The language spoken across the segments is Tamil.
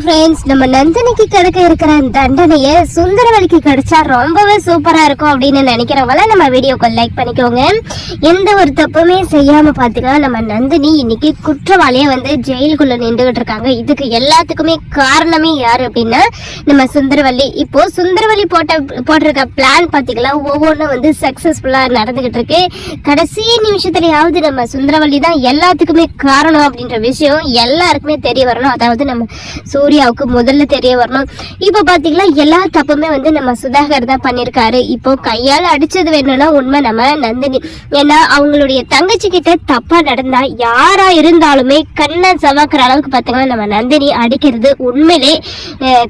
ஃப்ரெண்ட்ஸ், நம்ம நந்தினிக்கு கிடைக்க இருக்கிற தண்டனைய சுந்தரவலிக்கு கிடைச்சா ரொம்பவே சூப்பரா இருக்கும் அப்படின்னு நினைக்கிறவங்கள நம்ம வீடியோக்கு லைக் பண்ணிக்கோங்க. எந்த ஒரு தப்புமே செய்யாம பாத்தீங்கன்னா நம்ம நந்தினி இன்னைக்கு குற்றவாளியா வந்து ஜெயிலுக்குள்ள நின்றுகிட்டு இருக்காங்க. இதுக்கு எல்லாத்துக்குமே காரணமே யாரு அப்படின்னா நம்ம சுந்தரவல்லி. இப்போ சுந்தரவல்லி போட்டிருக்க பிளான் பாத்தீங்கன்னா ஒவ்வொன்றும் வந்து சக்சஸ்ஃபுல்லா நடந்துகிட்டு இருக்கு. கடைசி நிமிஷத்துலயாவது நம்ம சுந்தரவல்லி தான் எல்லாத்துக்குமே காரணம் அப்படின்ற விஷயம் எல்லாருக்குமே தெரிய வரணும். அதாவது நம்ம சூர்யாவுக்கு முதல்ல தெரிய வரணும். இப்ப பாத்தீங்கன்னா எல்லா தப்புமே வந்து நம்ம சுதாகர் தான் பண்ணிருக்காரு. இப்போ கையால அடிச்சது வேணும்னா உண்மை நம்ம நந்தினி. ஏன்னா அவங்களுடைய தங்கச்சி கிட்ட தப்பா நடந்தா யாரா இருந்தாலுமே கண்ணை சவாக்குற அளவுக்கு பாத்தீங்கன்னா நம்ம நந்தினி அடிக்கிறது உண்மையிலே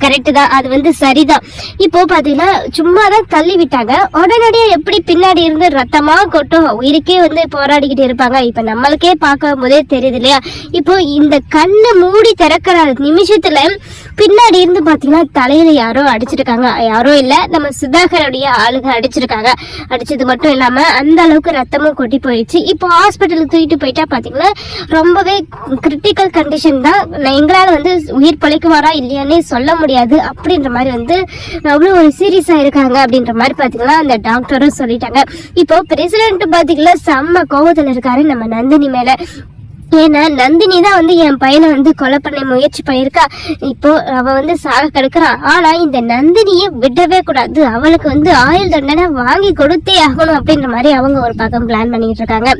கரெக்ட் தான். அது வந்து சரிதான். இப்போ பாத்தீங்கன்னா சும்மா தான் தள்ளி விட்டாங்க, உடனடியா எப்படி பின்னாடி இருந்து ரத்தமா கொட்டும், உயிருக்கே வந்து போராடிக்கிட்டு இருப்பாங்க. இப்ப நம்மளுக்கே பார்க்கும் போதே தெரியுது இல்லையா? இப்போ இந்த கண்ணை மூடி திறக்கிற நிமிஷத்துல பின்னாடி இருந்து பாத்தீங்கன்னா தலையில யாரோ அடிச்சிருக்காங்க. யாரோ இல்ல, நம்ம சுதாகருடைய ஆளுங்க அடிச்சிருக்காங்க. அடிச்சது மட்டும் இல்லாம அந்த அளவுக்கு ரத்தமும் கொட்டி போயிடுச்சு. இப்போ ஹாஸ்பிட்டலுக்கு தூக்கிட்டு போயிட்டா பாத்தீங்கன்னா ரொம்பவே கிரிட்டிக்கல் கண்டிஷன் தான். எங்களால வந்து உயிர் பிழைக்குவாரா இல்லையானே சொல்ல முடியாது அப்படின்ற மாதிரி வந்து அவ்வளவு ஒரு சீரியஸா இருக்காங்க அப்படின்ற மாதிரி பாத்தீங்கன்னா அந்த டாக்டரும் சொல்லிட்டாங்க. இப்போ பிரசிடென்ட் பாத்தீங்கன்னா செம்ம கோபத்துல இருக்காரு நம்ம நந்தினி மேல. ஏன்னா நந்தினி தான் வந்து என் பையனை வந்து கொலை பண்ண முயற்சி பண்ணியிருக்கா. இப்போ அவ வந்து சாக கிடக்குறான். ஆனா இந்த நந்தினியை விடவே கூடாது, அவளுக்கு வந்து ஆயுள் தண்டனை வாங்கி கொடுத்தே ஆகணும் அப்படின்ற மாதிரி அவங்க ஒரு பக்கம் பிளான் பண்ணிட்டு இருக்காங்க.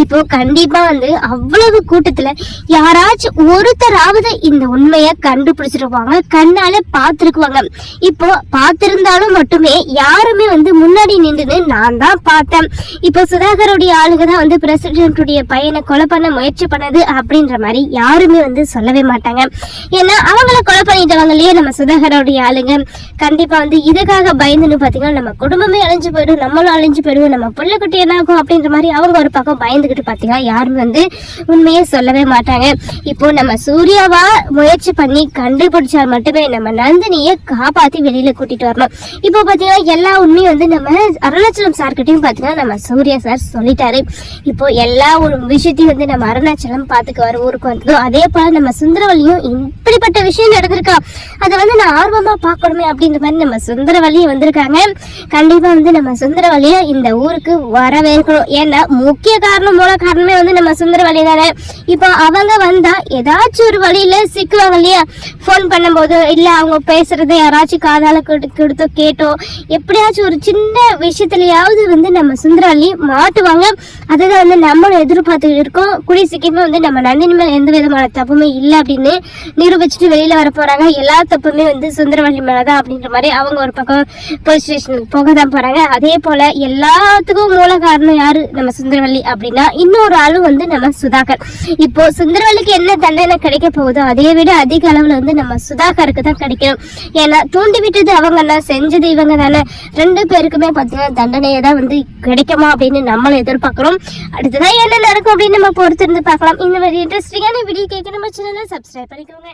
இப்போ கண்டிப்பா வந்து அவ்வளவு கூட்டத்துல யாராச்சும் ஒருத்தராவது இந்த உண்மையை கண்டுபிடிச்சிருவாங்க, கண்ணால பாத்துருக்குவாங்க. இப்போ பார்த்திருந்தாலும் மட்டுமே யாருமே வந்து முன்னாடி நின்று நான் தான் பார்த்தேன், இப்போ சுதாகருடைய ஆளுங்க தான் வந்து பிரசிடென்ட்டுடைய பையனை கொலை பண்ண முயற்சி பண்ணது அப்படின்ற மாதிரி யாருமே வந்து சொல்லவே மாட்டாங்க. ஏன்னா அவங்கள கொலை பண்ணிட்டவங்க இல்லையே நம்ம சுதாகரோடைய ஆளுங்க. கண்டிப்பா வந்து இதுக்காக பயந்துன்னு பாத்தீங்கன்னா நம்ம குடும்பமே அழிஞ்சு போயிடும், நம்மளும் அழிஞ்சு போயிடுவோம், நம்ம பிள்ளை குட்டி என்ன ஆகும் அப்படின்ற மாதிரி அவங்க ஒரு பக்கம் பயந்துகிட்டு பாத்தீங்கன்னா யாருமே வந்து உண்மையே சொல்லவே மாட்டாங்க. இப்போ நம்ம சூர்யாவா முயற்சி பண்ணி கண்டுபிடிச்சா மட்டுமே நம்ம நந்தினியை காப்பாத்தி வெளியில கூட்டிட்டு வரணும். இப்போ பாத்தீங்கன்னா எல்லா உண்மையும் வந்து நம்ம அருணாச்சலம் சார்கிட்டையும் பாத்தீங்கன்னா நம்ம சூர்யா சார் சொல்லிட்டாரு. இப்போ எல்லா ஒரு விஷயத்தையும் வந்து நம்ம அருணாச்சலம் பாத்துக்குவாரு ஊருக்கு வந்ததோ. அதே போல நம்ம சுந்தரவல்லியும் இப்படிப்பட்ட விஷயம் நடந்திருக்கா, அதை வந்து நான் ஆர்வமா பாக்கணுமே அப்படின்ற மாதிரி நம்ம சுந்தரவல்லியும் வந்திருக்காங்க. கண்டிப்பா வந்து நம்ம சுந்தரவல்லிய இந்த ஊருக்கு வரவேற்கணும். ஏன்னா முக்கிய காரணம் மூல காரணமே வந்து நம்ம சுந்தரவல்லி தானே. இப்போ அவங்க வந்தா ஏதாச்சும் ஒரு வழியில சிக்குவாங்க இல்லையா? போன் பண்ணும் போது இல்ல அவங்க பேசுறதை யாராச்சும் காதால கொடுத்தோ கேட்டோ எப்படியாச்சும் ஒரு சின்ன விஷயத்துலயாவது வந்து நம்ம சுந்தரவல்லி மாட்டுவாங்க. அதுதான் வந்து நம்மளும் எதிர்பார்த்து இருக்கோம். குடி சீக்கிரமே வந்து நம்ம நந்தினி மேல எந்த விதமான தப்புமே இல்லை அப்படின்னு நிரூபிச்சுட்டு வெளியில வர போறாங்க. எல்லா தப்புமே வந்து சுந்தரவல்லி மேலதான் அப்படின்ற மாதிரி அவங்க ஒரு பக்கம் போலீஸ் ஸ்டேஷனுக்கு போக தான் போறாங்க. அதே போல எல்லாத்துக்கும் மூல காரணம் யாரு நம்ம சுந்தரவல்லி அப்படின்னா இன்னொரு ஆளும் வந்து நம்ம சுதாகர். இப்போ சுந்தரவல்லிக்கு என்ன தண்டனை கிடைக்க போகுதோ அதை விட அதிக அளவுல வந்து நம்ம சுதாகருக்கு தான் கிடைக்கணும். ஏன்னா தூண்டி விட்டது அவங்க தான், செஞ்சது இவங்க தானே. ரெண்டு பேருக்குமே பார்த்தீங்கன்னா தண்டனையை தான் வந்து கிடைக்குமா அப்படின்னு நம்மள எதிர்பார்க்கிறோம். அடுத்ததான் என்ன நடக்கும் அப்படின்னு நம்ம பொறுத்திருந்து பார்க்கலாம். இந்த மாதிரி இன்ட்ரெஸ்டிங்கான வீடியோ கேட்க நம்ம சேனலை சப்ஸ்கிரைப் பண்ணிக்கோங்க.